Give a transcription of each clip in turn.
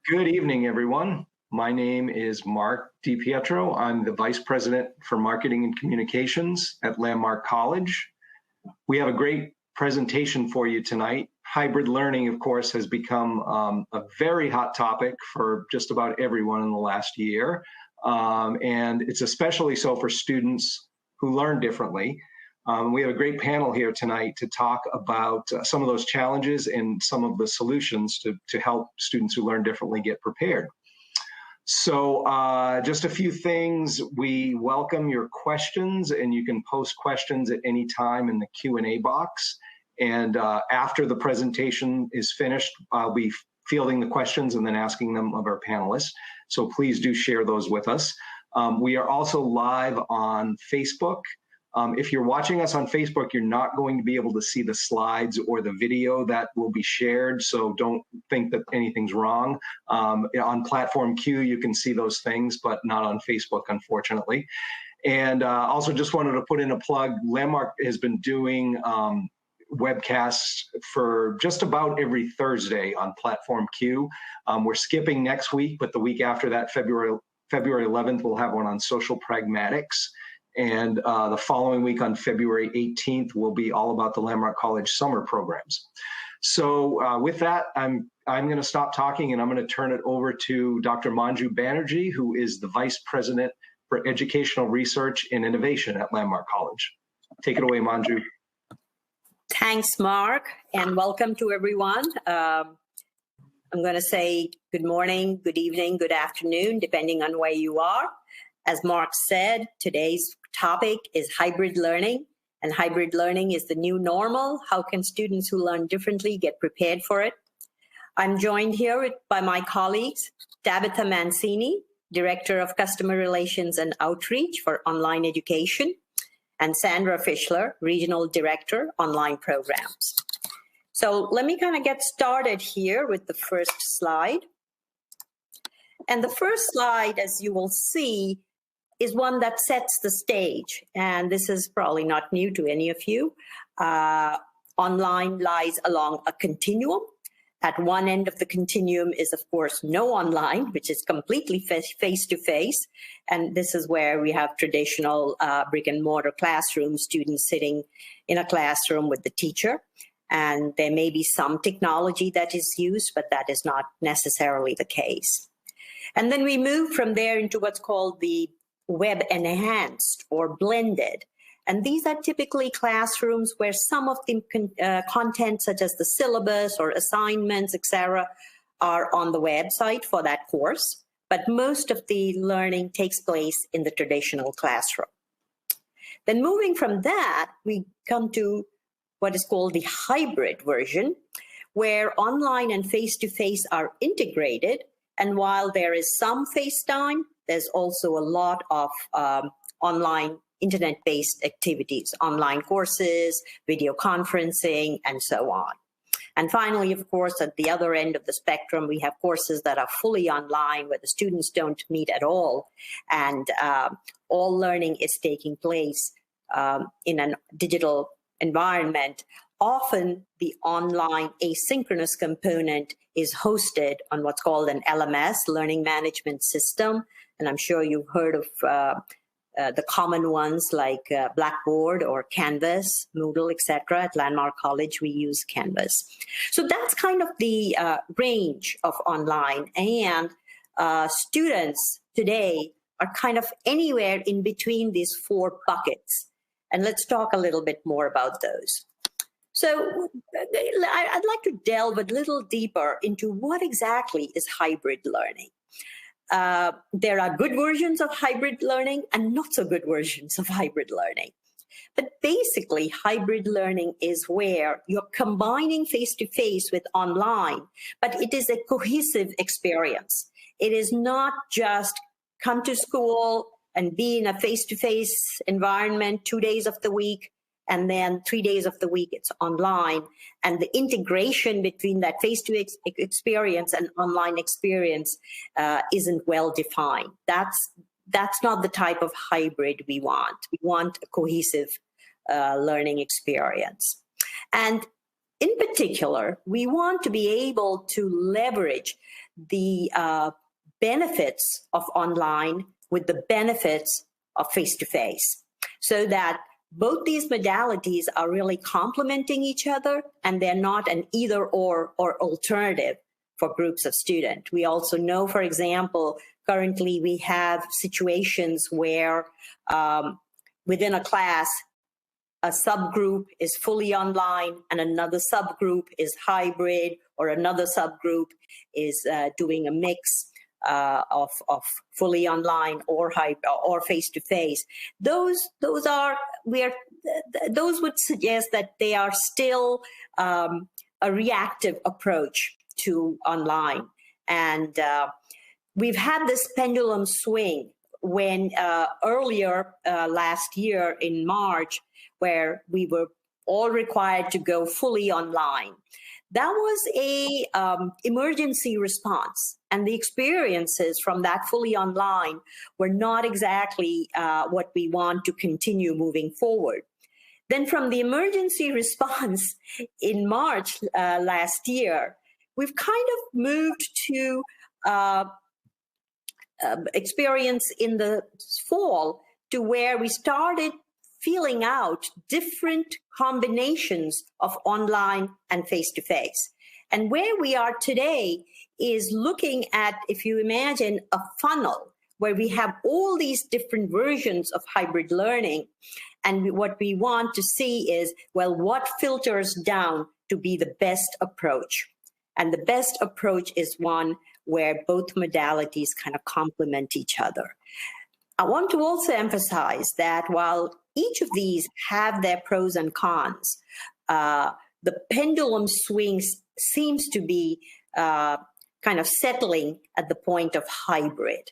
Good evening, everyone. My name is Mark DiPietro. I'm the Vice President for Marketing and Communications at Landmark College. We have a great presentation for you tonight. Hybrid learning, of course, has become a very hot topic for just about everyone in the last year. And it's especially so for students who learn differently. We have a great panel here tonight to talk about some of those challenges and some of the solutions to help students who learn differently get prepared. So just a few things. We welcome your questions, and you can post questions at any time in the Q&A box. And after the presentation is finished, I'll be fielding the questions and then asking them of our panelists. So please do share those with us. We are also live on Facebook. If you're watching us on Facebook, you're not going to be able to see the slides or the video that will be shared, so don't think that anything's wrong. On Platform Q, you can see those things, but not on Facebook, unfortunately. And also just wanted to put in a plug. Landmark has been doing webcasts for just about every Thursday on Platform Q. We're skipping next week, but the week after that, February 11th, we'll have one on social pragmatics. And the following week on February 18th will be all about the Landmark College summer programs. So with that, I'm going to stop talking and I'm going to turn it over to Dr. Manju Banerjee, who is the Vice President for Educational Research and Innovation at Landmark College. Take it away, Manju. Thanks, Mark, and welcome to everyone. I'm going to say good morning, good evening, good afternoon, depending on where you are. As Mark said, today's topic is hybrid learning, and hybrid learning is the new normal. How can students who learn differently get prepared for it? I'm joined here by my colleagues, Tabitha Mancini, Director of Customer Relations and Outreach for Online Education, and Sandra Fishler, Regional Director, Online Programs. So let me kind of get started here with the first slide. And the first slide, as you will see, is one that sets the stage. And this is probably not new to any of you. Online lies along a continuum. At one end of the continuum is, of course, no online, which is completely face-to-face. And this is where we have traditional brick and mortar classroom, students sitting in a classroom with the teacher. And there may be some technology that is used, but that is not necessarily the case. And then we move from there into what's called the web enhanced or blended. And these are typically classrooms where some of the content, such as the syllabus or assignments, etc., are on the website for that course. But most of the learning takes place in the traditional classroom. Then moving from that, we come to what is called the hybrid version, where online and face-to-face are integrated. And while there is some FaceTime, there's also a lot of online internet-based activities, online courses, video conferencing, and so on. And finally, of course, at the other end of the spectrum, we have courses that are fully online where the students don't meet at all. And all learning is taking place in a digital environment. Often the online asynchronous component is hosted on what's called an LMS, Learning Management System. And I'm sure you've heard of the common ones like Blackboard or Canvas, Moodle, etc. At Landmark College, we use Canvas. So that's kind of the range of online. And students today are kind of anywhere in between these four buckets. And let's talk a little bit more about those. So I'd like to delve a little deeper into what exactly is hybrid learning. There are good versions of hybrid learning and not so good versions of hybrid learning. But basically, hybrid learning is where you're combining face-to-face with online, but it is a cohesive experience. It is not just come to school and be in a face-to-face environment 2 days of the week, and then 3 days of the week it's online. And the integration between that face-to-face experience and online experience isn't well defined. That's not the type of hybrid we want. We want a cohesive learning experience. And In particular, we want to be able to leverage the benefits of online with the benefits of face-to-face, so that both these modalities are really complementing each other and they're not an either or alternative for groups of students. We also know, for example, currently we have situations where within a class, a subgroup is fully online and another subgroup is hybrid, or another subgroup is doing a mix of fully online or hybrid or face-to-face. Those would suggest that they are still a reactive approach to online. And we've had this pendulum swing when earlier last year in March, where we were all required to go fully online. That was a emergency response, and the experiences from that fully online were not exactly what we want to continue moving forward. Then from the emergency response in March last year, we've kind of moved to experience in the fall to where we started feeling out different combinations of online and face-to-face. And where we are today is looking at, if you imagine a funnel where we have all these different versions of hybrid learning. And what we want to see is, well, what filters down to be the best approach? And the best approach is one where both modalities kind of complement each other. I want to also emphasize that while each of these have their pros and cons, the pendulum swings seems to be kind of settling at the point of hybrid.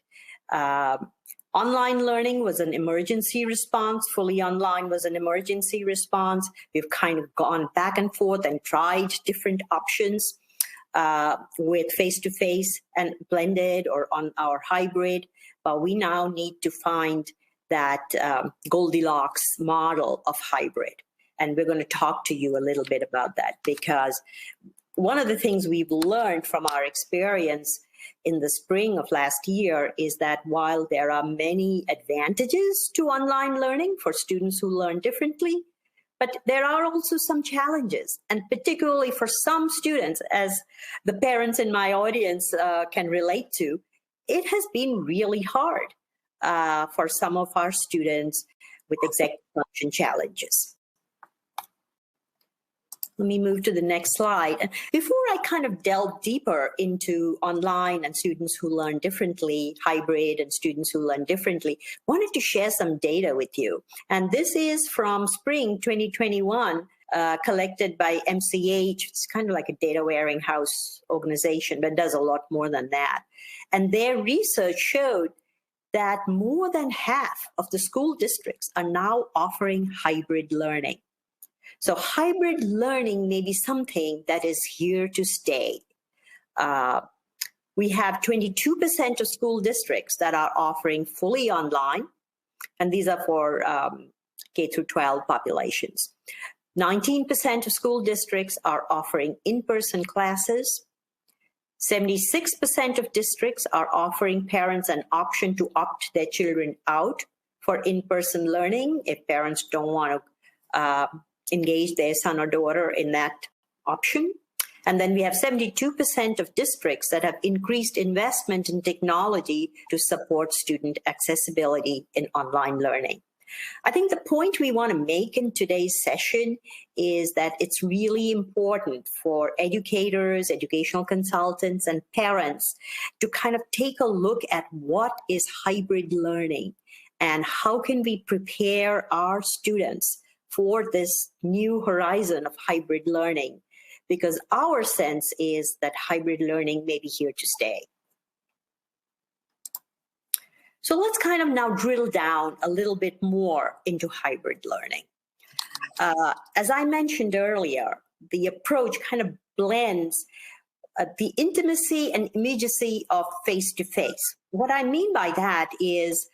Online learning was an emergency response. Fully online was an emergency response. We've kind of gone back and forth and tried different options with face-to-face and blended or on our hybrid. But we now need to find that Goldilocks model of hybrid. And we're going to talk to you a little bit about that, because one of the things we've learned from our experience in the spring of last year is that while there are many advantages to online learning for students who learn differently, but there are also some challenges. And particularly for some students, as the parents in my audience can relate to, it has been really hard for some of our students with executive function challenges. Let me move to the next slide. Before I kind of delve deeper into online and students who learn differently, hybrid and students who learn differently, wanted to share some data with you. And this is from spring 2021, collected by MCH. It's kind of like a data warehouse organization, but does a lot more than that. And their research showed that more than half of the school districts are now offering hybrid learning. So hybrid learning may be something that is here to stay. We have 22% of school districts that are offering fully online, and these are for K through 12 populations. 19% of school districts are offering in-person classes. 76% of districts are offering parents an option to opt their children out for in-person learning if parents don't want to engage their son or daughter in that option. And then we have 72% of districts that have increased investment in technology to support student accessibility in online learning. I think the point we want to make in today's session is that it's really important for educators, educational consultants, and parents to kind of take a look at what is hybrid learning and how can we prepare our students for this new horizon of hybrid learning, because our sense is that hybrid learning may be here to stay. So let's kind of now drill down a little bit more into hybrid learning. As I mentioned earlier, the approach kind of blends the intimacy and immediacy of face-to-face. What I mean by that is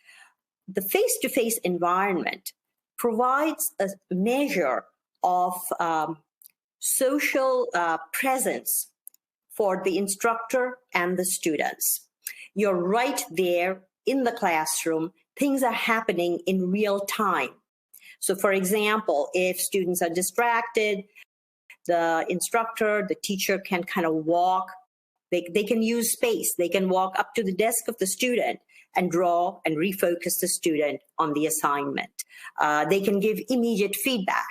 the face-to-face environment provides a measure of social presence for the instructor and the students. You're right there in the classroom. Things are happening in real time. So, for example, if students are distracted, the instructor, the teacher can kind of walk. They can use space. They can walk up to the desk of the student and draw and refocus the student on the assignment. They can give immediate feedback.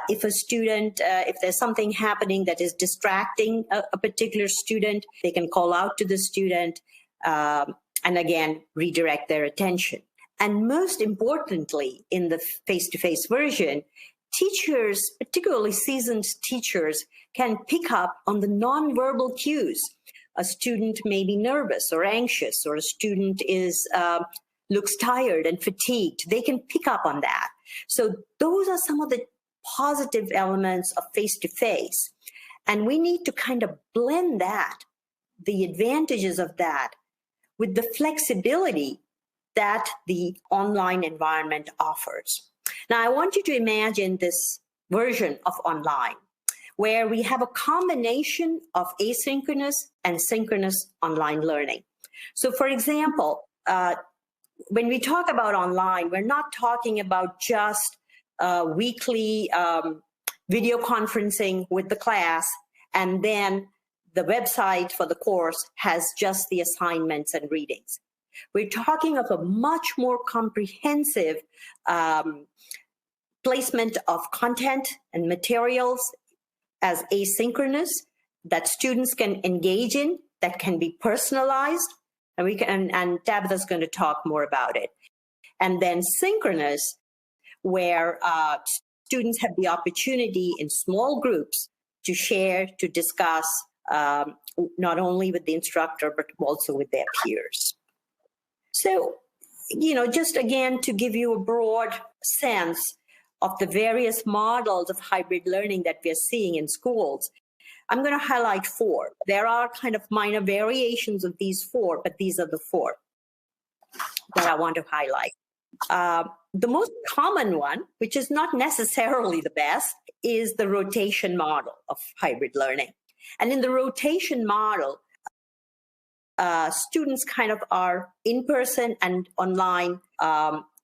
If a student, if there's something happening that is distracting a particular student, they can call out to the student and again, redirect their attention. And most importantly, in the face-to-face version, teachers, particularly seasoned teachers, can pick up on the nonverbal cues. A student may be nervous or anxious, or a student looks tired and fatigued. They can pick up on that. So those are some of the positive elements of face-to-face. And we need to kind of blend that, the advantages of that, with the flexibility that the online environment offers. Now, I want you to imagine this version of online, where we have a combination of asynchronous and synchronous online learning. So, for example, when we talk about online, we're not talking about just weekly video conferencing with the class, and then the website for the course has just the assignments and readings. We're talking of a much more comprehensive placement of content and materials as asynchronous that students can engage in, that can be personalized, and Tabitha's going to talk more about it. And then synchronous, where students have the opportunity in small groups to share, to discuss, not only with the instructor, but also with their peers. So, just again, to give you a broad sense of the various models of hybrid learning that we're seeing in schools, I'm going to highlight 4. There are kind of minor variations of these 4, but these are the 4 that I want to highlight. The most common one, which is not necessarily the best, is the rotation model of hybrid learning. And in the rotation model, students kind of are in person and online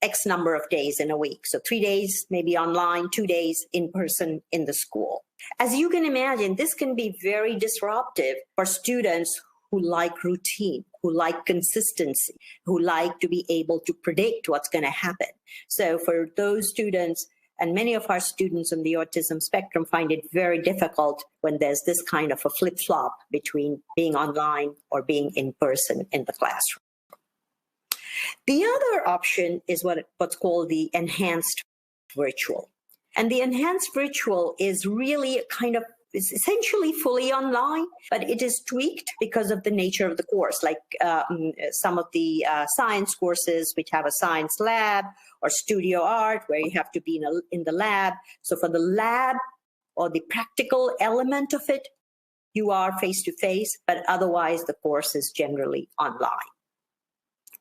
X number of days in a week. So 3 days maybe online, 2 days in person in the school. As you can imagine, this can be very disruptive for students who like routine, who like consistency, who like to be able to predict what's going to happen. So for those students, and many of our students on the autism spectrum find it very difficult when there's this kind of a flip-flop between being online or being in person in the classroom. The other option is what's called the enhanced virtual. And the enhanced virtual is really it's essentially fully online, but it is tweaked because of the nature of the course, like some of the science courses which have a science lab or studio art where you have to be in the lab. So for the lab or the practical element of it, you are face-to-face, but otherwise the course is generally online.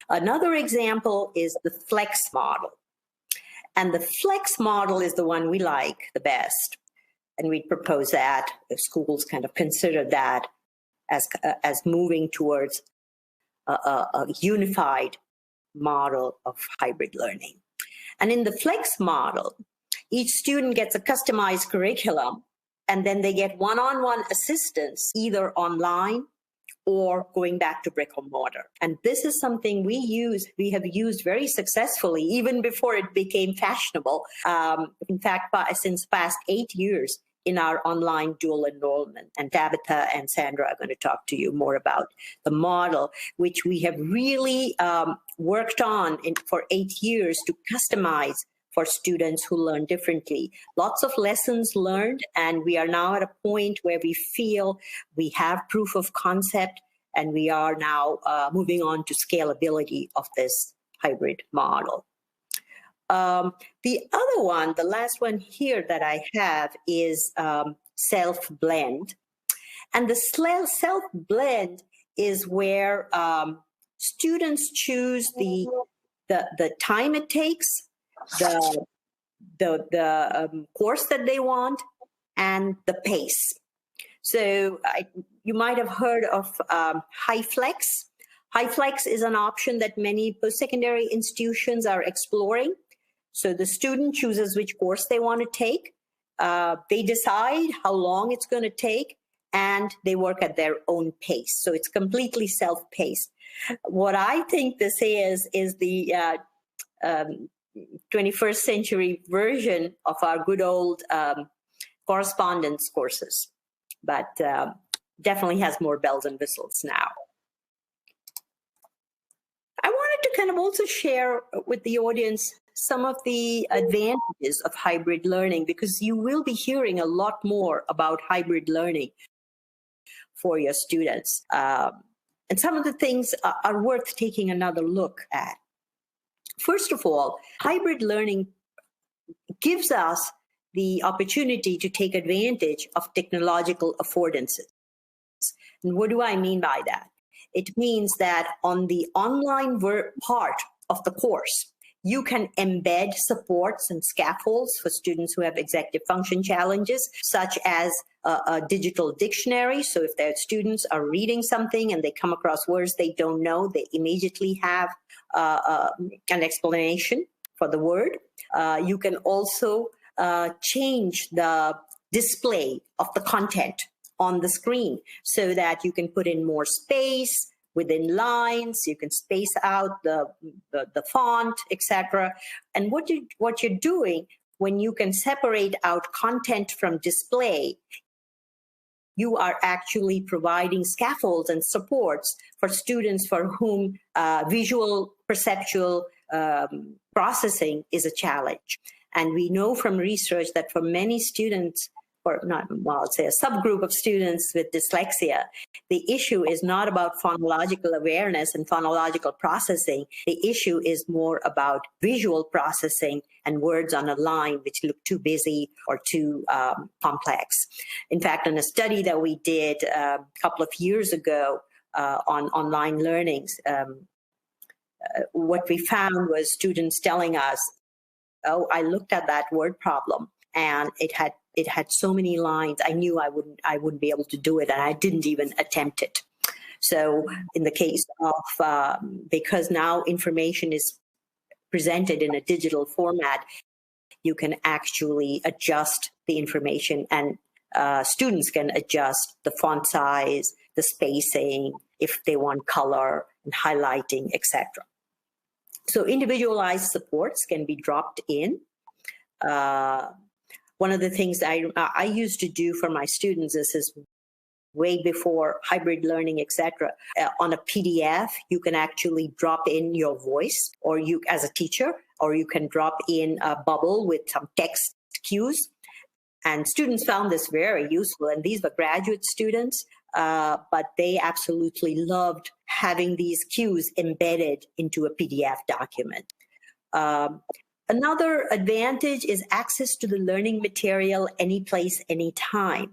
Another example is the flex model. And the flex model is the one we like the best. And we propose that if schools kind of consider that as moving towards a unified model of hybrid learning. And in the flex model, each student gets a customized curriculum, and then they get one-on-one assistance, either online or going back to brick and mortar. And this is something we have used very successfully, even before it became fashionable. In fact, since past 8 years in our online dual enrollment. And Tabitha and Sandra are going to talk to you more about the model, which we have really worked on for 8 years to customize for students who learn differently. Lots of lessons learned, and we are now at a point where we feel we have proof of concept, and we are now moving on to scalability of this hybrid model. The other one, the last one here that I have is self-blend. And the self-blend is where students choose the time it takes, the course that they want, and the pace. So you might have heard of HighFlex. HighFlex is an option that many post-secondary institutions are exploring. So the student chooses which course they want to take. They decide how long it's going to take, and they work at their own pace. So it's completely self-paced. What I think this is the 21st century version of our good old correspondence courses, but definitely has more bells and whistles now. I wanted to kind of also share with the audience some of the advantages of hybrid learning, because you will be hearing a lot more about hybrid learning for your students. And some of the things are worth taking another look at. First of all, hybrid learning gives us the opportunity to take advantage of technological affordances. And what do I mean by that? It means that on the online part of the course, you can embed supports and scaffolds for students who have executive function challenges, such as a digital dictionary. So if their students are reading something and they come across words they don't know, they immediately have an explanation for the word. You can also change the display of the content on the screen so that you can put in more space within lines, you can space out the font, etc. And what you're doing when you can separate out content from display, you are actually providing scaffolds and supports for students for whom visual perceptual processing is a challenge. And we know from research that for many students, or not, well, I'll say a subgroup of students with dyslexia, the issue is not about phonological awareness and phonological processing. The issue is more about visual processing and words on a line which look too busy or too complex. In fact, in a study that we did a couple of years ago on online learnings, what we found was students telling us, oh, I looked at that word problem and it had so many lines. I knew I wouldn't be able to do it, and I didn't even attempt it. So in the case of, because now information is presented in a digital format, you can actually adjust the information, and students can adjust the font size, the spacing, if they want color and highlighting, etc. So individualized supports can be dropped in. One of the things I used to do for my students, this is way before hybrid learning, etc. On a PDF, you can actually drop in your voice, or you as a teacher, or you can drop in a bubble with some text cues. And students found this very useful, and these were graduate students, but they absolutely loved having these cues embedded into a PDF document. Another advantage is access to the learning material any place, anytime.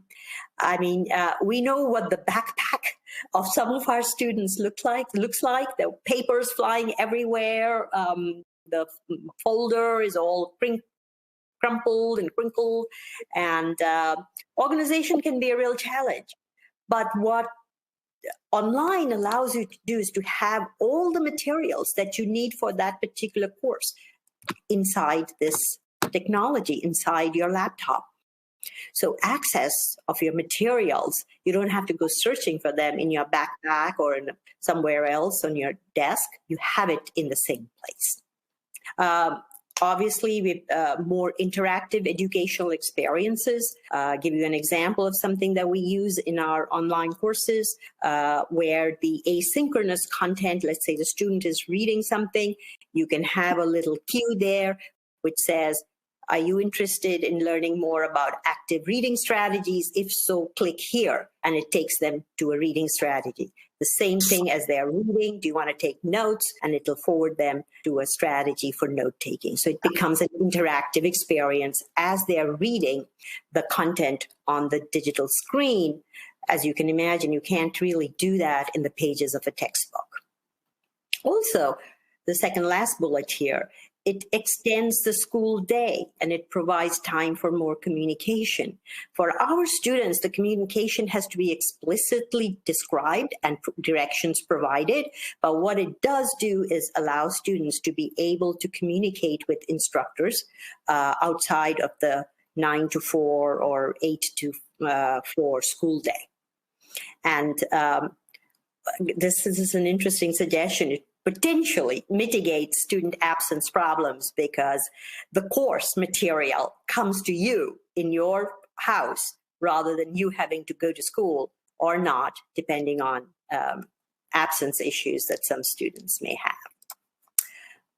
I mean, we know what the backpack of some of our students looks like. The papers flying everywhere. The folder is all crumpled and crinkled, and organization can be a real challenge. But what online allows you to do is to have all the materials that you need for that particular course inside this technology, inside your laptop. So access of your materials, you don't have to go searching for them in your backpack or in somewhere else on your desk. You have it in the same place. Obviously, with more interactive educational experiences, give you an example of something that we use in our online courses, where the asynchronous content, let's say the student is reading something, you can have a little cue there which says, are you interested in learning more about active reading strategies? If so, click here, and it takes them to a reading strategy. The same thing as they're reading. Do you want to take notes? And it'll forward them to a strategy for note taking. So it becomes an interactive experience as they're reading the content on the digital screen. As you can imagine, you can't really do that in the pages of a textbook. Also, the second last bullet here it extends the school day and it provides time for more communication. For our students, the communication has to be explicitly described and directions provided. But what it does do is allow students to be able to communicate with instructors outside of the 9 to 4 or 8 to 4 school day. And this is an interesting suggestion. It potentially mitigates student absence problems because the course material comes to you in your house rather than you having to go to school or not, depending on absence issues that some students may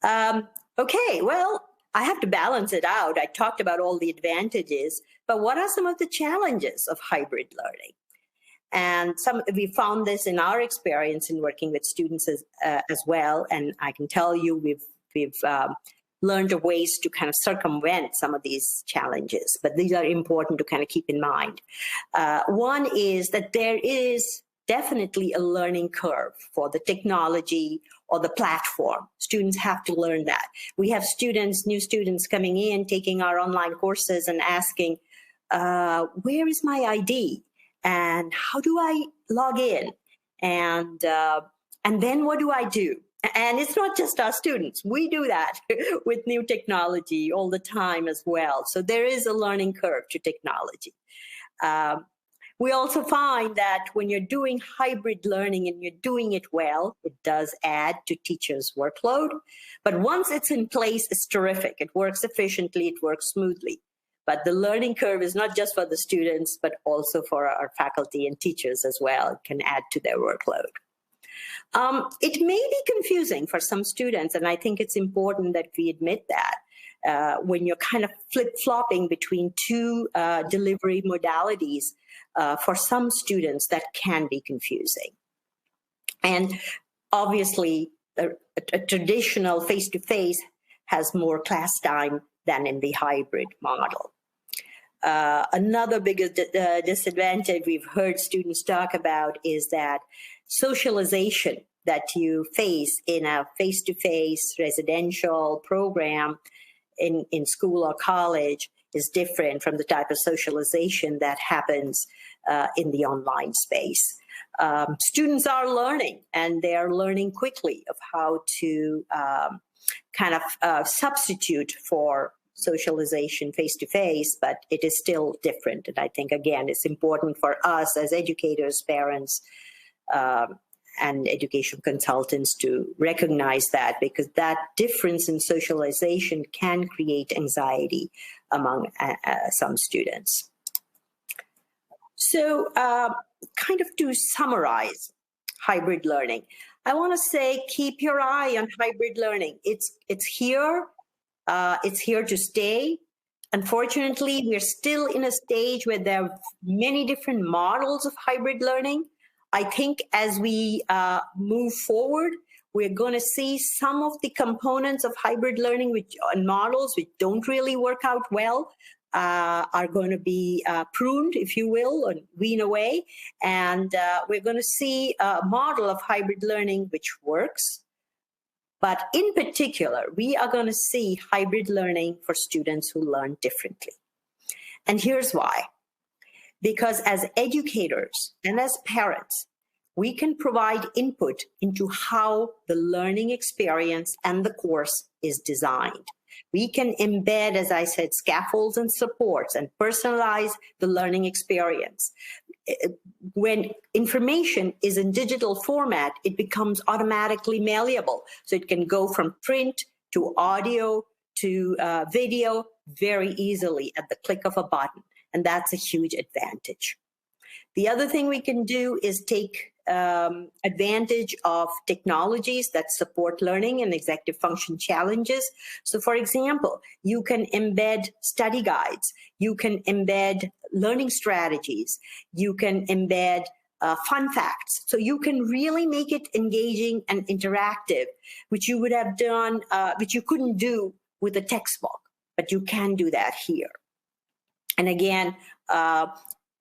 have. Okay, well, I have to balance it out. I talked about all the advantages, but what are some of the challenges of hybrid learning? And we found this in our experience in working with students as well. And I can tell you we've learned ways to kind of circumvent some of these challenges, but these are important to kind of keep in mind. One is that there is definitely a learning curve for the technology or the platform. Students have to learn that. We have new students coming in, taking our online courses and asking, where is my ID? And how do I log in? And then what do I do? And it's not just our students. We do that with new technology all the time as well. So there is a learning curve to technology. We also find that when you're doing hybrid learning and you're doing it well, it does add to teachers' workload. But once it's in place, it's terrific. It works efficiently, it works smoothly. But the learning curve is not just for the students, but also for our faculty and teachers as well. It can add to their workload. It may be confusing for some students, and I think it's important that we admit that when you're kind of flip-flopping between two delivery modalities, for some students that can be confusing. And obviously, a traditional face-to-face has more class time than in the hybrid model. Another biggest disadvantage we've heard students talk about is that socialization that you face in a face-to-face residential program in school or college is different from the type of socialization that happens in the online space. Students are learning, and they are learning quickly of how to kind of substitute for socialization face-to-face, but it is still different. And I think, again, it's important for us as educators, parents, and education consultants to recognize that, because that difference in socialization can create anxiety among some students. So kind of to summarize hybrid learning, I want to say keep your eye on hybrid learning. It's here. It's here to stay. Unfortunately, we're still in a stage where there are many different models of hybrid learning. I think as we move forward, we're going to see some of the components of hybrid learning and models which don't really work out well are going to be pruned, if you will, or wean away. And we're going to see a model of hybrid learning which works. But in particular, we are going to see hybrid learning for students who learn differently. And here's why. Because as educators and as parents, we can provide input into how the learning experience and the course is designed. We can embed, as I said, scaffolds and supports and personalize the learning experience. When information is in digital format, it becomes automatically malleable. So it can go from print to audio to video very easily at the click of a button. And that's a huge advantage. The other thing we can do is take advantage of technologies that support learning and executive function challenges. So for example, you can embed study guides, you can embed learning strategies, you can embed fun facts. So you can really make it engaging and interactive, which you would have done, which you couldn't do with a textbook, but you can do that here. And again,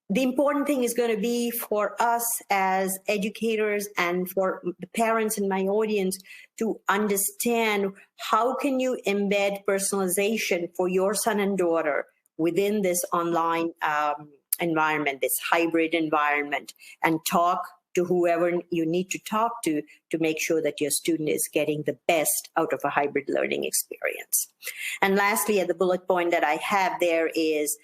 the important thing is going to be for us as educators and for the parents in my audience to understand how can you embed personalization for your son and daughter within this online environment, this hybrid environment, and talk to whoever you need to talk to make sure that your student is getting the best out of a hybrid learning experience. And lastly, at the bullet point that I have there is,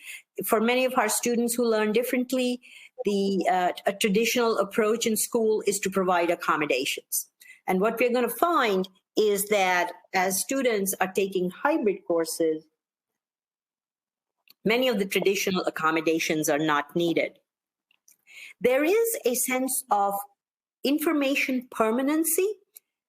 for many of our students who learn differently, a traditional approach in school is to provide accommodations. And what we're going to find is that as students are taking hybrid courses, many of the traditional accommodations are not needed. There is a sense of information permanency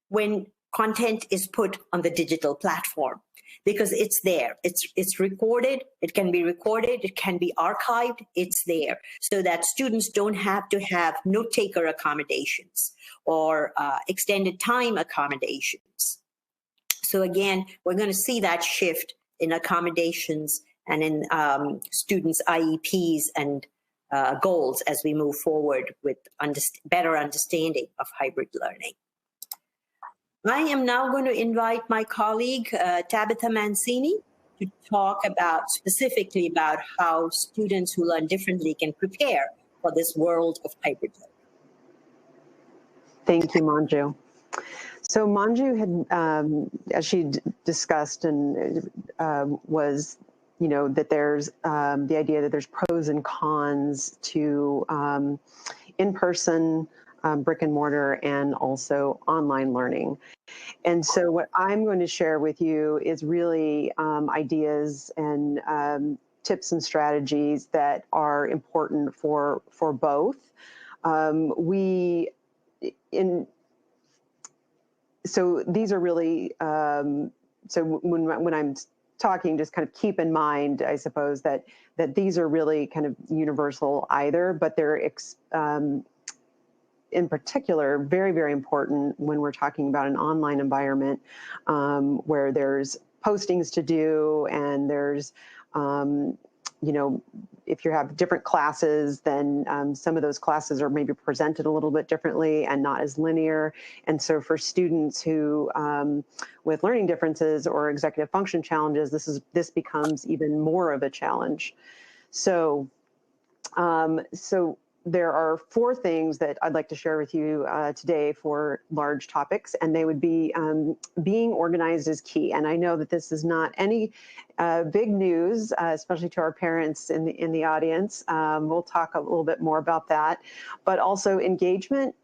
when content is put on the digital platform, because it's there. It's recorded. It can be recorded. It can be archived. It's there, so that students don't have to have note-taker accommodations or extended time accommodations. So again, we're going to see that shift in accommodations and in students' IEPs and goals as we move forward with better understanding of hybrid learning. I am now going to invite my colleague, Tabitha Mancini, to talk specifically about how students who learn differently can prepare for this world of hybrid learning. Thank you, Manju. So Manju had, as she discussed, and was, that there's the idea that there's pros and cons to in-person brick and mortar and also online learning. And so what I'm going to share with you is really ideas and tips and strategies that are important for both. So these are really, so when I'm talking, just kind of keep in mind, I suppose, that these are really kind of universal either, but they're in particular very, very important when we're talking about an online environment where there's postings to do, and there's, if you have different classes, then some of those classes are maybe presented a little bit differently and not as linear. And so for students who, with learning differences or executive function challenges, this becomes even more of a challenge. So, there are 4 things that I'd like to share with you today for large topics, and they would be being organized is key. And I know that this is not any big news, especially to our parents in the audience. We'll talk a little bit more about that, but also engagement,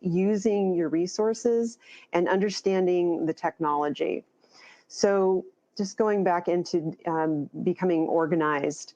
using your resources, and understanding the technology. So just going back into becoming organized,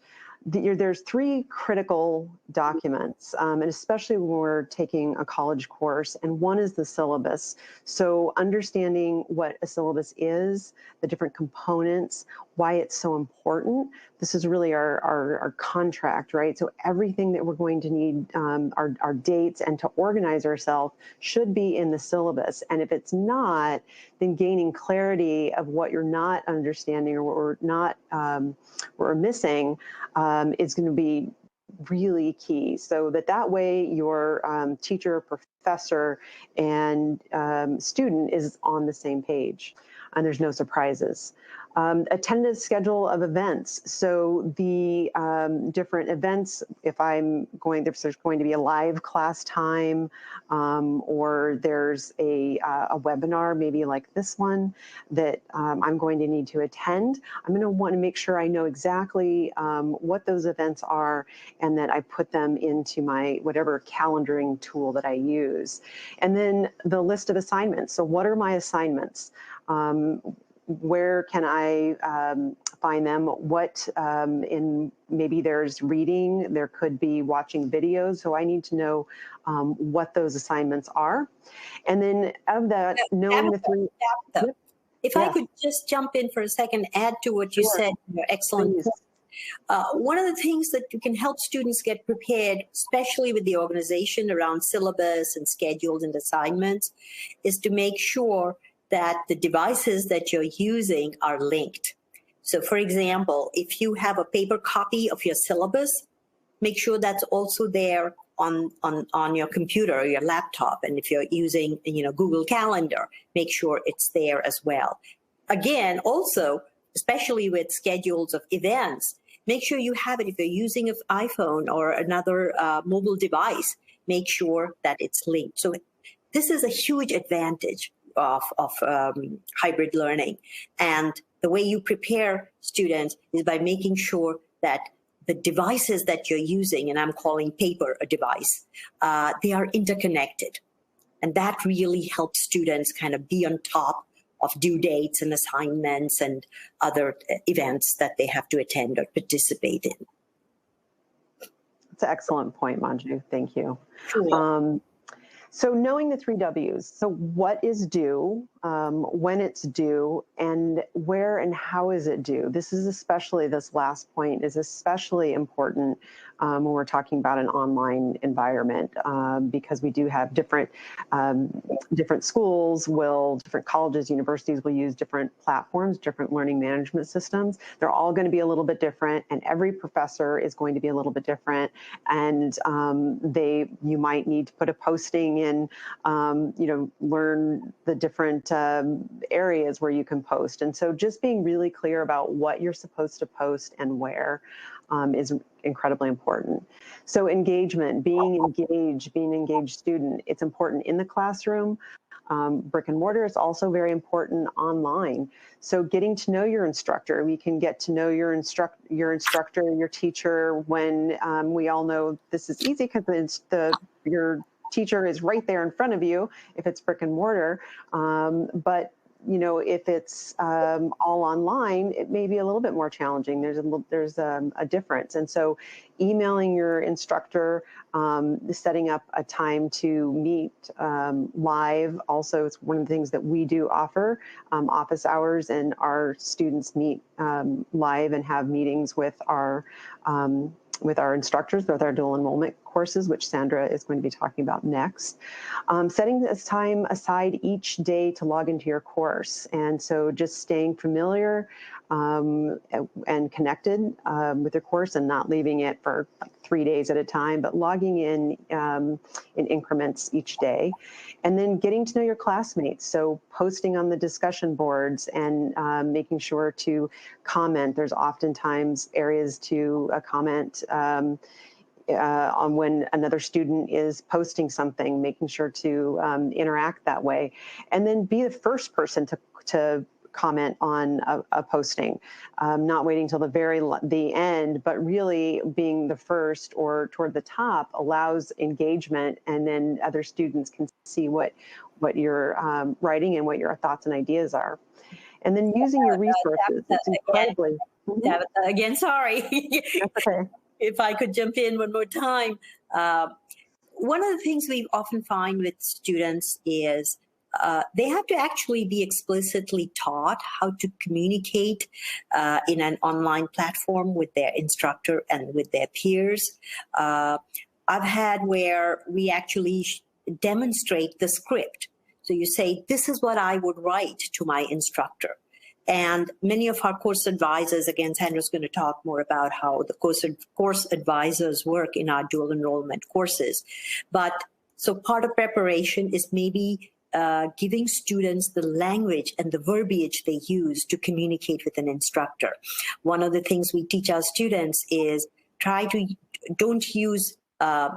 there's 3 critical documents, and especially when we're taking a college course, and one is the syllabus. So understanding what a syllabus is, the different components, why it's so important. This is really our contract, right? So everything that we're going to need, our dates, and to organize ourselves should be in the syllabus. And if it's not, then gaining clarity of what you're not understanding or what we're not, what we're missing, is going to be really key, so that way your teacher, professor, and student is on the same page, and there's no surprises. A tentative schedule of events. So the different events, if there's going to be a live class time, or there's a webinar, maybe like this one, that I'm going to need to attend, I'm going to want to make sure I know exactly what those events are, and that I put them into my whatever calendaring tool that I use. And then the list of assignments. So what are my assignments? Where can I find them? What maybe there's reading, there could be watching videos. So I need to know what those assignments are. And then of that, knowing the 3. Yep. If I could just jump in for a second, add to what you said, excellent. One of the things that can help students get prepared, especially with the organization around syllabus and schedules and assignments, is to make sure that the devices that you're using are linked. So for example, if you have a paper copy of your syllabus, make sure that's also there on your computer or your laptop. And if you're using, Google Calendar, make sure it's there as well. Again, also, especially with schedules of events, make sure you have it. If you're using an iPhone or another mobile device, make sure that it's linked. So this is a huge advantage of hybrid learning. And the way you prepare students is by making sure that the devices that you're using, and I'm calling paper a device, they are interconnected. And that really helps students kind of be on top of due dates and assignments and other events that they have to attend or participate in. That's an excellent point, Manju. Thank you. Sure. So knowing the 3 W's, so what is due, when it's due, and where and how is it due? This last point is especially important when we're talking about an online environment, because we do have different schools different colleges, universities will use different platforms, different learning management systems. They're all going to be a little bit different, and every professor is going to be a little bit different. And you might need to put a posting in, learn the different areas where you can post. And so just being really clear about what you're supposed to post and where is incredibly important. So engagement, being an engaged student, it's important in the classroom. Brick and mortar is also very important online. So getting to know your instructor, we can get to know your instructor, your teacher, when we all know this is easy because your teacher is right there in front of you if it's brick and mortar. But if it's all online, it may be a little bit more challenging. There's a difference. And so emailing your instructor, setting up a time to meet live. Also, it's one of the things that we do offer, office hours, and our students meet live and have meetings with our instructors, with our dual enrollment courses, which Sandra is going to be talking about next. Setting this time aside each day to log into your course. And so just staying familiar and connected with your course and not leaving it for like 3 days at a time, but logging in increments each day. And then getting to know your classmates. So posting on the discussion boards and making sure to comment. There's oftentimes areas to comment on when another student is posting something, making sure to interact that way. And then be the first person to comment on a posting, not waiting till the end, but really being the first or toward the top allows engagement, and then other students can see what you're writing and what your thoughts and ideas are. And then using your resources, it's incredibly... Tabitha, again, sorry. That's okay. If I could jump in one more time. One of the things we often find with students is they have to actually be explicitly taught how to communicate in an online platform with their instructor and with their peers. I've had where we actually demonstrate the script. So you say, this is what I would write to my instructor. And many of our course advisors, again, Sandra's going to talk more about how the course advisors work in our dual enrollment courses. But so part of preparation is maybe giving students the language and the verbiage they use to communicate with an instructor. One of the things we teach our students is don't use I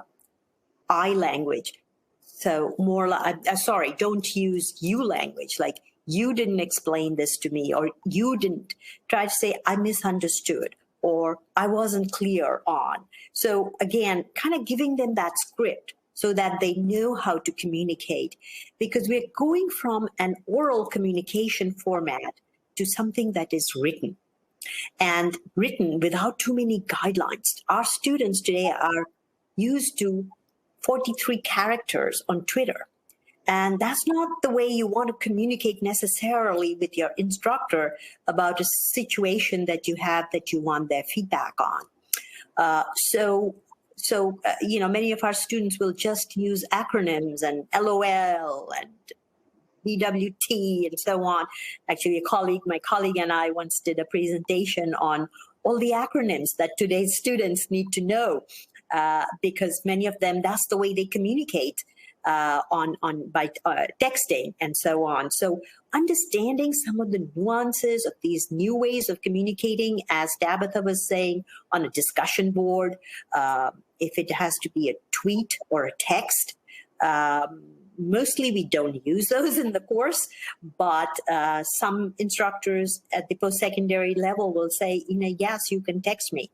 language. So more like, don't use you language, like you didn't explain this to me, or you didn't. Try to say, I misunderstood, or I wasn't clear on. So again, kind of giving them that script so that they know how to communicate, because we're going from an oral communication format to something that is written, and written without too many guidelines. Our students today are used to 43 characters on Twitter. And that's not the way you want to communicate necessarily with your instructor about a situation that you have that you want their feedback on. So many of our students will just use acronyms and LOL and BWT and so on. Actually, my colleague and I once did a presentation on all the acronyms that today's students need to know. because many of them, that's the way they communicate by texting and so on. So understanding some of the nuances of these new ways of communicating, as Tabitha was saying, on a discussion board, if it has to be a tweet or a text. Mostly we don't use those in the course, but some instructors at the post-secondary level will say, yes, you can text me.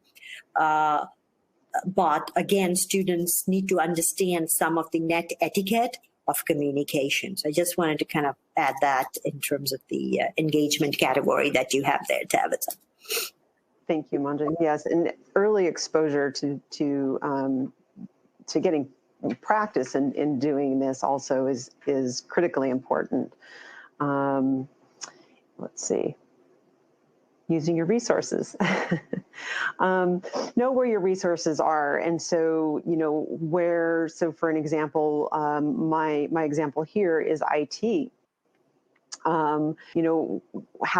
But again, students need to understand some of the net etiquette of communication. So I just wanted to kind of add that in terms of the engagement category that you have there, Tabitha. Thank you, Manju. Yes, and early exposure to getting practice in doing this also is critically important. Let's see. Using your resources. Know where your resources are. And so, so for an example, my example here is IT. How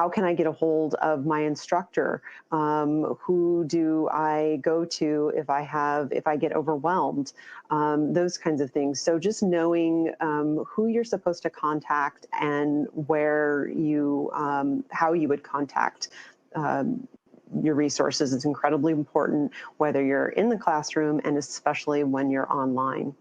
can I get a hold of my instructor? Who do I go to if I get overwhelmed? Those kinds of things. So just knowing who you're supposed to contact and where how you would contact your resources is incredibly important, whether you're in the classroom and especially when you're online.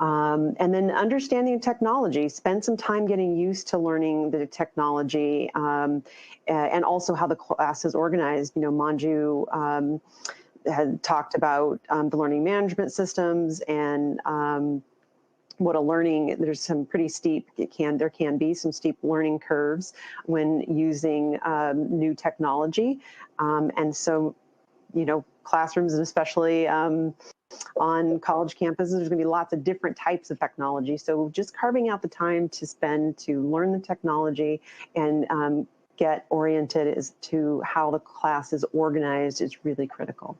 And then understanding technology, spend some time getting used to learning the technology and also how the class is organized. Manju had talked about the learning management systems and there's some pretty steep, there can be some steep learning curves when using new technology. And so, classrooms, and especially on college campuses, there's going to be lots of different types of technology. So just carving out the time to spend to learn the technology and get oriented as to how the class is organized is really critical.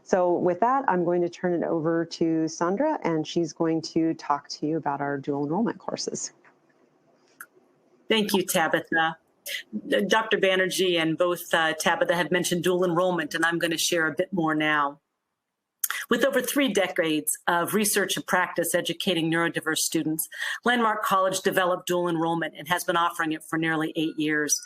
So with that, I'm going to turn it over to Sandra, and she's going to talk to you about our dual enrollment courses. Thank you, Tabitha. Dr. Banerjee and both Tabitha have mentioned dual enrollment, and I'm going to share a bit more now. With over 3 decades of research and practice educating neurodiverse students, Landmark College developed dual enrollment and has been offering it for nearly 8 years.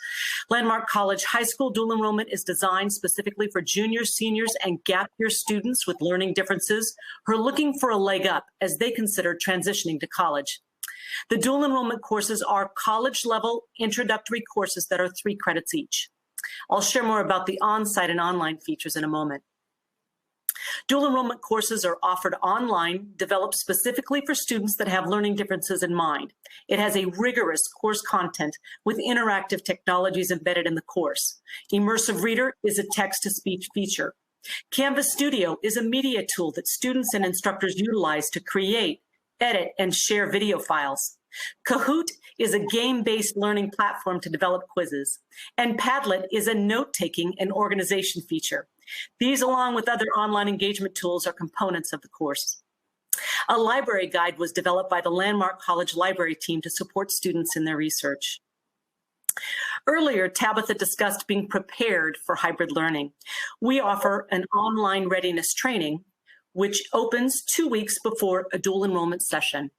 Landmark College High School dual enrollment is designed specifically for juniors, seniors, and gap year students with learning differences who are looking for a leg up as they consider transitioning to college. The dual enrollment courses are college-level introductory courses that are 3 credits each. I'll share more about the on-site and online features in a moment. Dual enrollment courses are offered online, developed specifically for students that have learning differences in mind. It has a rigorous course content with interactive technologies embedded in the course. Immersive Reader is a text-to-speech feature. Canvas Studio is a media tool that students and instructors utilize to create, edit, and share video files. Kahoot is a game-based learning platform to develop quizzes. And Padlet is a note-taking and organization feature. These, along with other online engagement tools, are components of the course. A library guide was developed by the Landmark College library team to support students in their research. Earlier, Tabitha discussed being prepared for hybrid learning. We offer an online readiness training, which opens 2 weeks before a dual enrollment session.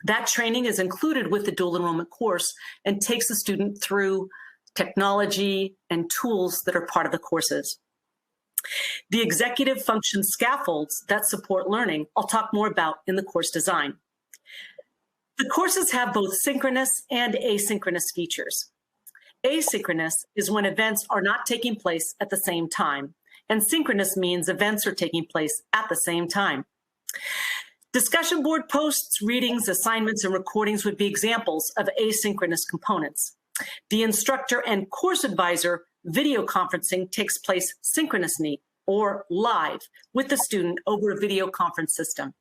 That training is included with the dual enrollment course and takes the student through technology and tools that are part of the courses. The executive function scaffolds that support learning, I'll talk more about in the course design. The courses have both synchronous and asynchronous features. Asynchronous is when events are not taking place at the same time, and synchronous means events are taking place at the same time. Discussion board posts, readings, assignments, and recordings would be examples of asynchronous components. The instructor and course advisor video conferencing takes place synchronously or live with the student over a video conference system.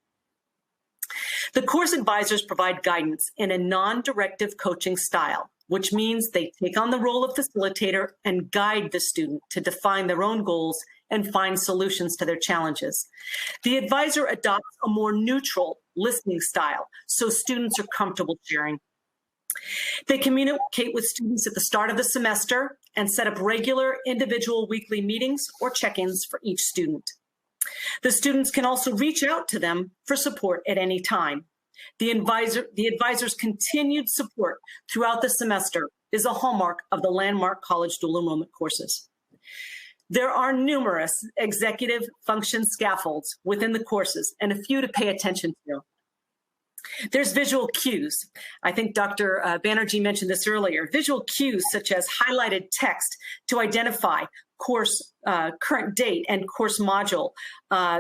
The course advisors provide guidance in a non-directive coaching style, which means they take on the role of facilitator and guide the student to define their own goals and find solutions to their challenges. The advisor adopts a more neutral listening style, so students are comfortable sharing. They communicate with students at the start of the semester and set up regular individual weekly meetings or check-ins for each student. The students can also reach out to them for support at any time. The advisor's continued support throughout the semester is a hallmark of the Landmark College dual enrollment courses. There are numerous executive function scaffolds within the courses and a few to pay attention to. There's visual cues. I think Dr. Banerjee mentioned this earlier. Visual cues such as highlighted text to identify course current date and course module.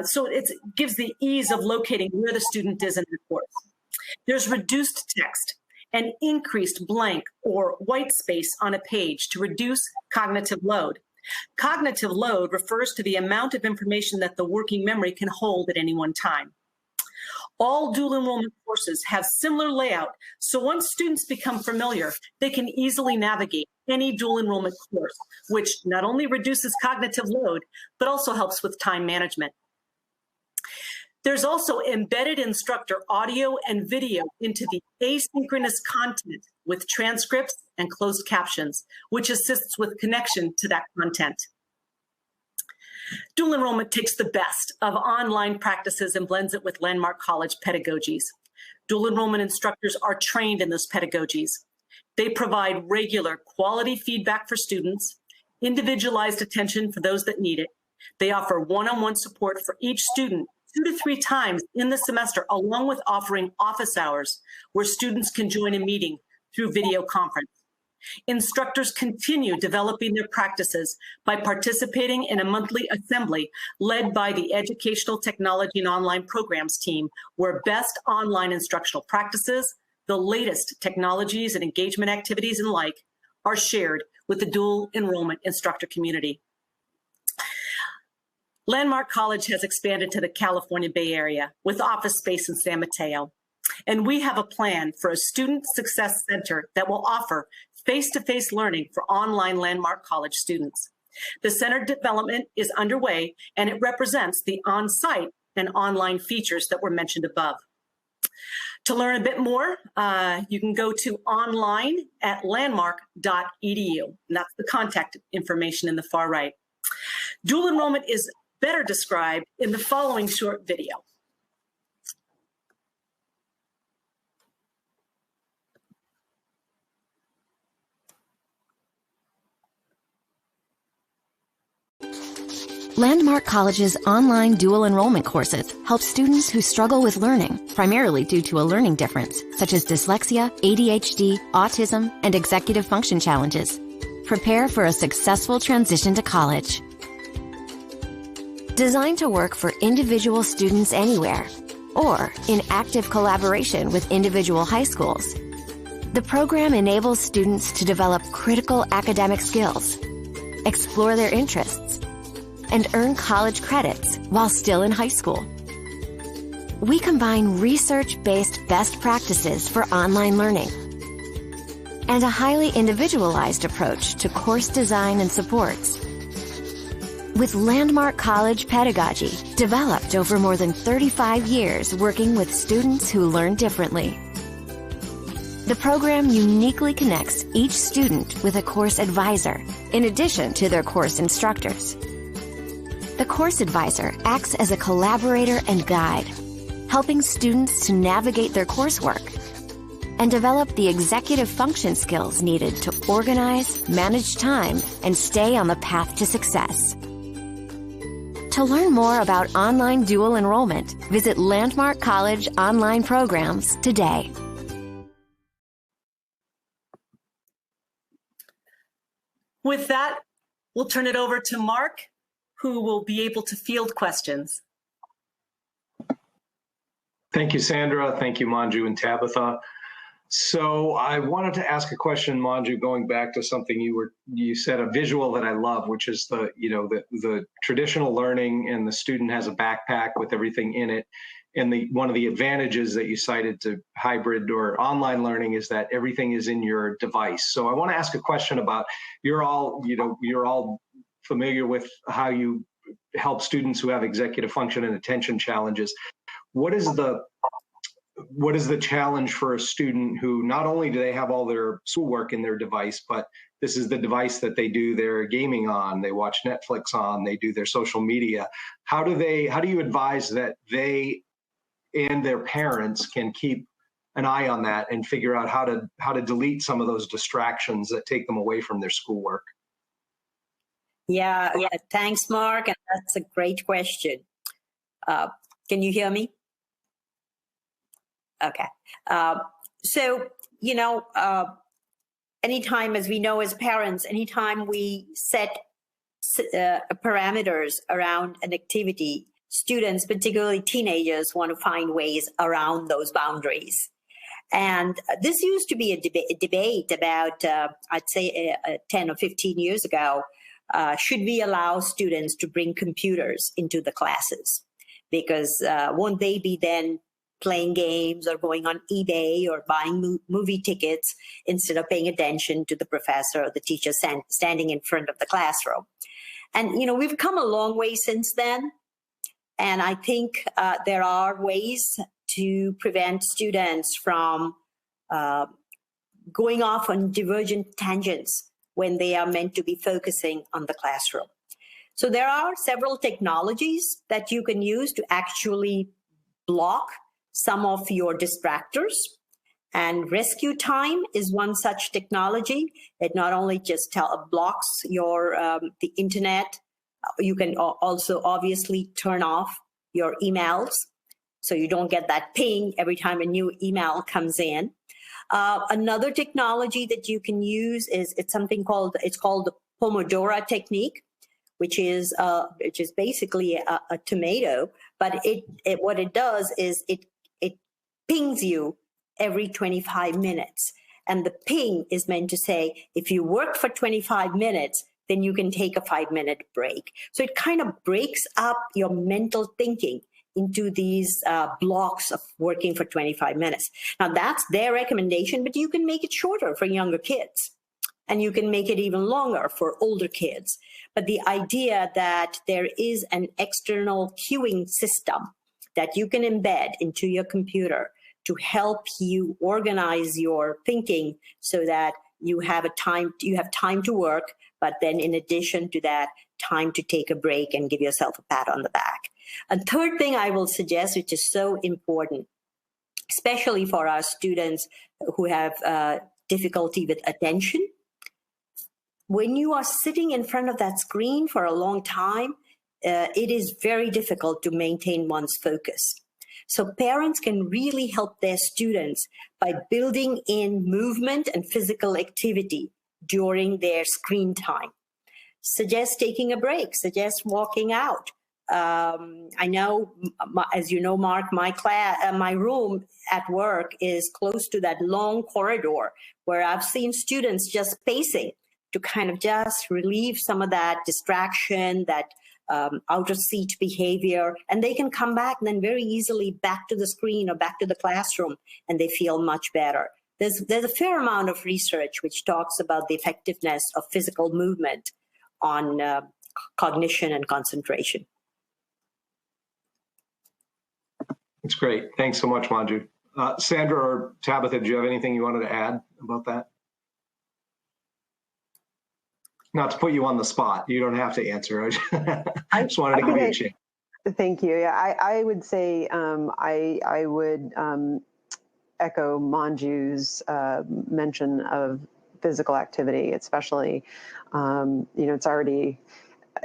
So it gives the ease of locating where the student is in the course. There's reduced text and increased blank or white space on a page to reduce cognitive load. Cognitive load refers to the amount of information that the working memory can hold at any one time. All dual enrollment courses have similar layout, so once students become familiar, they can easily navigate any dual enrollment course, which not only reduces cognitive load, but also helps with time management. There's also embedded instructor audio and video into the asynchronous content with transcripts and closed captions, which assists with connection to that content. Dual enrollment takes the best of online practices and blends it with Landmark College pedagogies. Dual enrollment instructors are trained in those pedagogies. They provide regular quality feedback for students, individualized attention for those that need it. They offer one-on-one support for each student 2 to 3 times in the semester, along with offering office hours where students can join a meeting through video conference. Instructors continue developing their practices by participating in a monthly assembly led by the Educational Technology and Online Programs team, where best online instructional practices, the latest technologies and engagement activities and like are shared with the dual enrollment instructor community. Landmark College has expanded to the California Bay Area with office space in San Mateo. And we have a plan for a student success center that will offer face-to-face learning for online Landmark College students. The center development is underway, and it represents the on-site and online features that were mentioned above. To learn a bit more, you can go to online at landmark.edu, and that's the contact information in the far right. Dual enrollment is better described in the following short video. Landmark College's online dual enrollment courses help students who struggle with learning, primarily due to a learning difference, such as dyslexia, ADHD, autism, and executive function challenges, prepare for a successful transition to college. Designed to work for individual students anywhere, or in active collaboration with individual high schools, the program enables students to develop critical academic skills, explore their interests, and earn college credits while still in high school. We combine research-based best practices for online learning and a highly individualized approach to course design and supports. With Landmark College pedagogy, developed over more than 35 years working with students who learn differently. The program uniquely connects each student with a course advisor, in addition to their course instructors. The course advisor acts as a collaborator and guide, helping students to navigate their coursework and develop the executive function skills needed to organize, manage time, and stay on the path to success. To learn more about online dual enrollment, visit Landmark College online programs today. With that, we'll turn it over to Mark, who will be able to field questions. Thank you, Sandra. Thank you, Manju and Tabitha. So I wanted to ask a question, Manju, going back to something you said, a visual that I love, which is the traditional learning, and the student has a backpack with everything in it. And one of the advantages that you cited to hybrid or online learning is that everything is in your device. So I want to ask a question about, you're all familiar with how you help students who have executive function and attention challenges. What is the what is the challenge for a student who not only do they have all their schoolwork in their device, but this is the device that they do their gaming on, they watch Netflix on, they do their social media. How do you advise that they and their parents can keep an eye on that and figure out how to delete some of those distractions that take them away from their schoolwork? Yeah, thanks, Mark. And that's a great question. Can you hear me? Okay. So, anytime, as we know as parents, anytime we set parameters around an activity, students, particularly teenagers, want to find ways around those boundaries. And this used to be a debate about, I'd say, 10 or 15 years ago. Should we allow students to bring computers into the classes? Because won't they be then playing games or going on eBay or buying movie tickets instead of paying attention to the professor or the teacher standing in front of the classroom? And, we've come a long way since then. And I think there are ways to prevent students from going off on divergent tangents when they are meant to be focusing on the classroom. So there are several technologies that you can use to actually block some of your distractors. And rescue time is one such technology. It not only just blocks your the internet, you can also obviously turn off your emails so you don't get that ping every time a new email comes in. Another technology that you can use is called the Pomodoro technique, which is basically a tomato, but what it does is it pings you every 25 minutes. And the ping is meant to say, if you work for 25 minutes, then you can take a 5-minute break. So it kind of breaks up your mental thinking into these blocks of working for 25 minutes. Now that's their recommendation, but you can make it shorter for younger kids. And you can make it even longer for older kids. But the idea that there is an external cueing system that you can embed into your computer to help you organize your thinking so that you have time to work, but then in addition to that, time to take a break and give yourself a pat on the back. A third thing I will suggest, which is so important, especially for our students who have difficulty with attention, when you are sitting in front of that screen for a long time, it is very difficult to maintain one's focus. So parents can really help their students by building in movement and physical activity during their screen time. Suggest taking a break, suggest walking out. I know, as you know, Mark, my room at work is close to that long corridor where I've seen students just pacing to kind of just relieve some of that distraction, that out of seat behavior, and they can come back then very easily back to the screen or back to the classroom, and they feel much better. There's a fair amount of research which talks about the effectiveness of physical movement on cognition and concentration. That's great. Thanks so much, Manju. Sandra or Tabitha, do you have anything you wanted to add about that? Not to put you on the spot. You don't have to answer. I just wanted to give you a chance. Thank you. Yeah, I would say I would echo Manju's mention of physical activity, especially,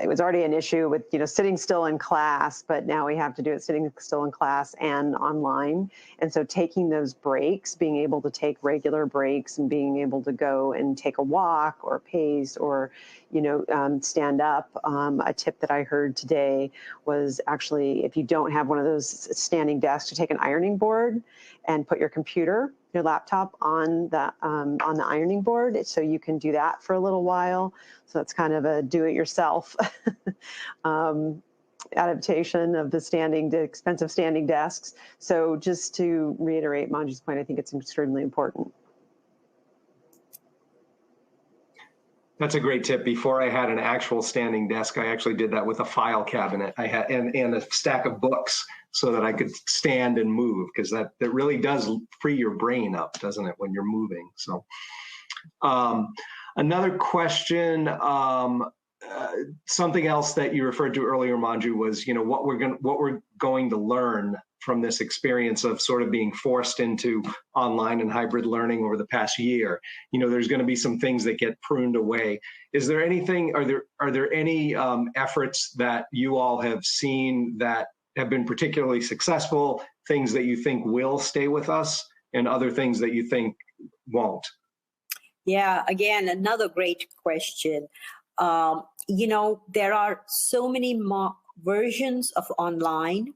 it was already an issue with, sitting still in class, but now we have to do it sitting still in class and online. And so taking those breaks, being able to take regular breaks and being able to go and take a walk or pace or, stand up. A tip that I heard today was actually, if you don't have one of those standing desks, to take an ironing board and put your laptop on the ironing board, so you can do that for a little while. So that's kind of a do-it-yourself adaptation of the expensive standing desks. So just to reiterate Manju's point, I think it's extremely important. That's a great tip. Before I had an actual standing desk, I actually did that with a file cabinet. I had and a stack of books so that I could stand and move, because that really does free your brain up, doesn't it, when you're moving? So another question, something else that you referred to earlier, Manju, was, you know, what we're going to learn from this experience of sort of being forced into online and hybrid learning over the past year. You know, there's going to be some things that get pruned away. Is there anything, are there any efforts that you all have seen that have been particularly successful, things that you think will stay with us, and other things that you think won't? Yeah, again, another great question. You know, there are so many versions of online.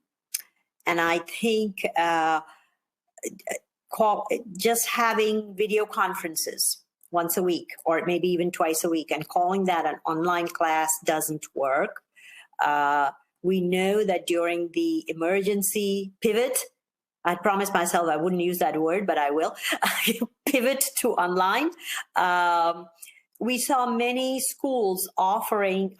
And I think just having video conferences once a week, or maybe even twice a week, and calling that an online class doesn't work. We know that during the emergency pivot, I promised myself I wouldn't use that word, but I will, pivot to online. We saw many schools offering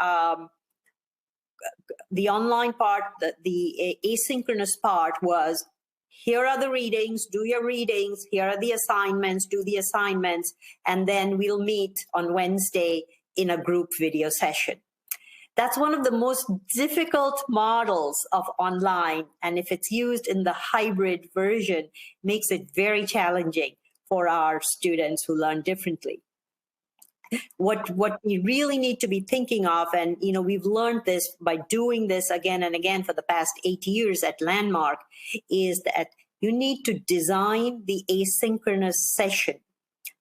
the online part, the asynchronous part was, here are the readings, do your readings, here are the assignments, do the assignments, and then we'll meet on Wednesday in a group video session. That's one of the most difficult models of online, and if it's used in the hybrid version, makes it very challenging for our students who learn differently. What we really need to be thinking of, and you know, we've learned this by doing this again and again for the past 8 years at Landmark, is that you need to design the asynchronous session,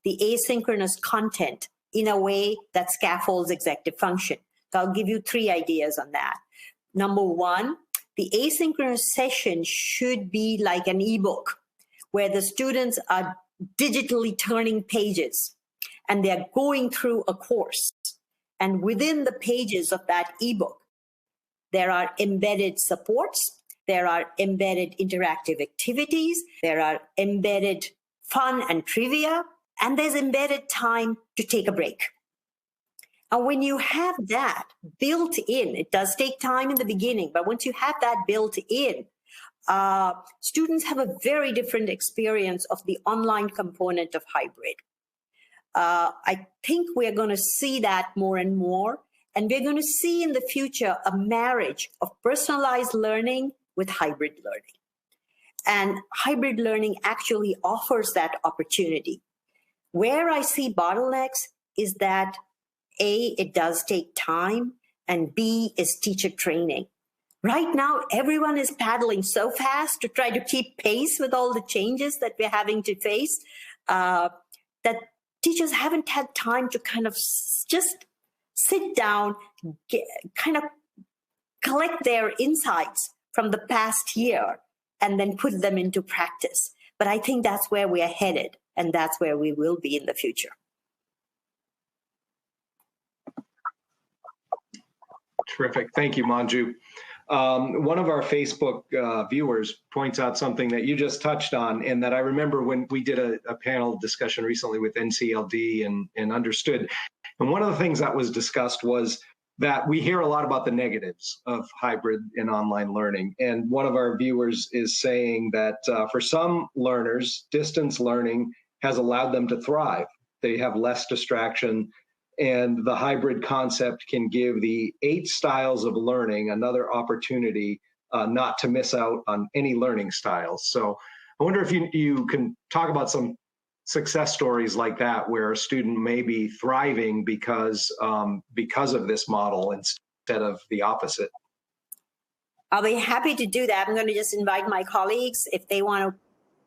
the asynchronous content in a way that scaffolds executive function. So I'll give you 3 ideas on that. Number 1, the asynchronous session should be like an ebook where the students are digitally turning pages and they're going through a course. And within the pages of that ebook, there are embedded supports, there are embedded interactive activities, there are embedded fun and trivia, and there's embedded time to take a break. And when you have that built in, it does take time in the beginning, but once you have that built in, students have a very different experience of the online component of hybrid. I think we're going to see that more and more, and we're going to see in the future a marriage of personalized learning with hybrid learning. And hybrid learning actually offers that opportunity. Where I see bottlenecks is that A, it does take time, and B, is teacher training. Right now, everyone is paddling so fast to try to keep pace with all the changes that we're having to face, that teachers haven't had time to kind of just sit down, kind of collect their insights from the past year and then put them into practice. But I think that's where we are headed, and that's where we will be in the future. Terrific. Thank you, Manju. One of our Facebook viewers points out something that you just touched on, and that I remember when we did a panel discussion recently with NCLD and Understood. And one of the things that was discussed was that we hear a lot about the negatives of hybrid and online learning. And one of our viewers is saying that for some learners, distance learning has allowed them to thrive. They have less distraction, and the hybrid concept can give the 8 styles of learning another opportunity not to miss out on any learning styles. So I wonder if you can talk about some success stories like that, where a student may be thriving because of this model instead of the opposite. I'll be happy to do that. I'm going to just invite my colleagues if they want to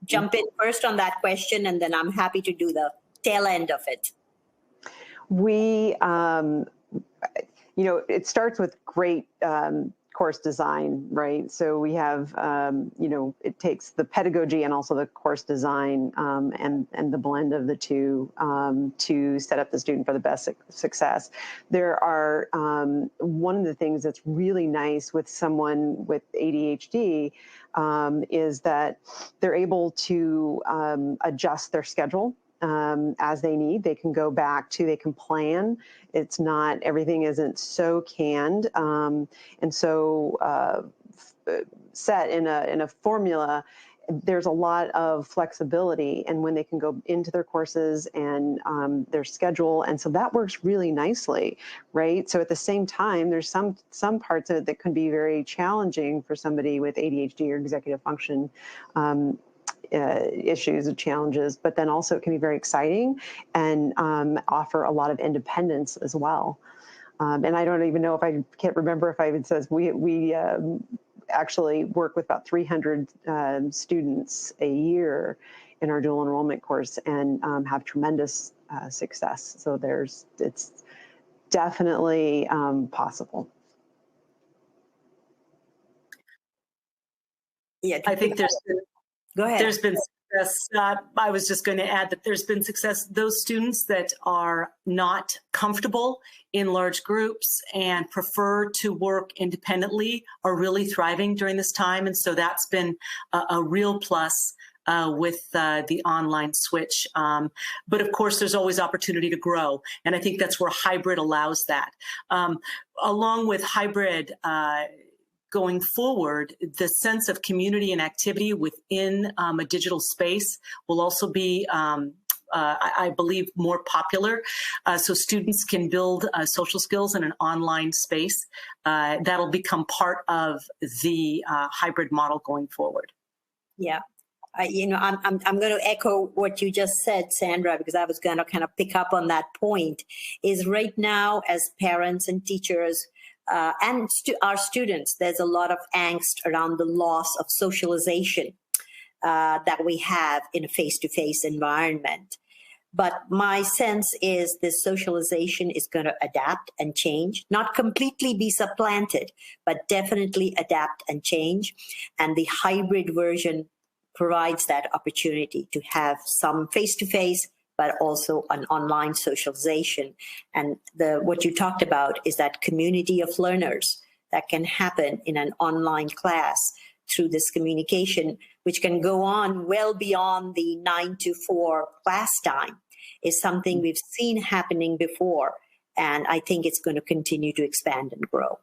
jump in first on that question, and then I'm happy to do the tail end of it. We, it starts with great course design, right? So we have, it takes the pedagogy and also the course design and the blend of the two to set up the student for the best success. There are, one of the things that's really nice with someone with ADHD is that they're able to adjust their schedule as they need. They can go back to, they can plan. It's not, everything isn't so canned. And so set in a formula, there's a lot of flexibility and when they can go into their courses and their schedule. And so that works really nicely, right? So at the same time, there's some parts of it that can be very challenging for somebody with ADHD or executive function issues and challenges, but then also it can be very exciting and offer a lot of independence as well. And I don't even know if I can't remember if I even says we actually work with about 300 students a year in our dual enrollment course and have tremendous success. So it's definitely possible. Yeah, I think go ahead. There's been success. I was just going to add that there's been success. Those students that are not comfortable in large groups and prefer to work independently are really thriving during this time. And so that's been a real plus with the online switch. But of course, there's always opportunity to grow. And I think that's where hybrid allows that. Along with hybrid, going forward, the sense of community and activity within a digital space will also be, I believe, more popular. So students can build social skills in an online space. That'll become part of the hybrid model going forward. Yeah. I'm going to echo what you just said, Sandra, because I was going to kind of pick up on that point, is right now as parents and teachers, and our students, there's a lot of angst around the loss of socialization that we have in a face-to-face environment. But my sense is this socialization is going to adapt and change, not completely be supplanted, but definitely adapt and change. And the hybrid version provides that opportunity to have some face-to-face, but also an online socialization. And what you talked about is that community of learners that can happen in an online class through this communication, which can go on well beyond the 9 to 4 class time, is something we've seen happening before. And I think it's going to continue to expand and grow.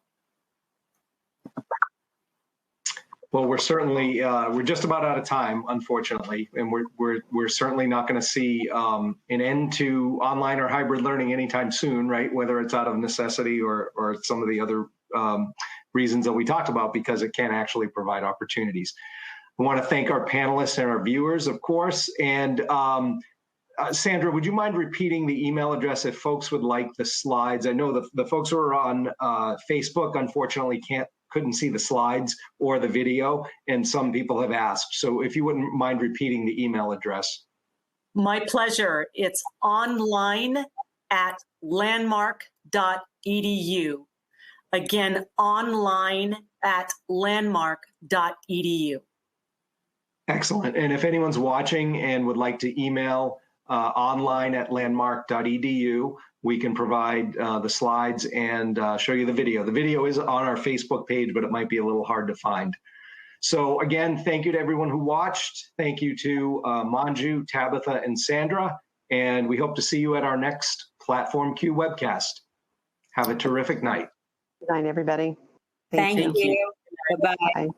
Well, we're certainly we're just about out of time, unfortunately, and we're certainly not going to see an end to online or hybrid learning anytime soon, right? Whether it's out of necessity or some of the other reasons that we talked about, because it can actually provide opportunities. I want to thank our panelists and our viewers, of course. And Sandra, would you mind repeating the email address if folks would like the slides? I know the folks who are on Facebook, unfortunately, couldn't see the slides or the video, and some people have asked. So if you wouldn't mind repeating the email address. My pleasure. It's online@landmark.edu. Again, online@landmark.edu. Excellent. And if anyone's watching and would like to email online@landmark.edu, we can provide the slides and show you the video. The video is on our Facebook page, but it might be a little hard to find. So again, thank you to everyone who watched. Thank you to Manju, Tabitha, and Sandra. And we hope to see you at our next Platform Q webcast. Have a terrific night. Good night, everybody. Thank you. Bye-bye. Bye.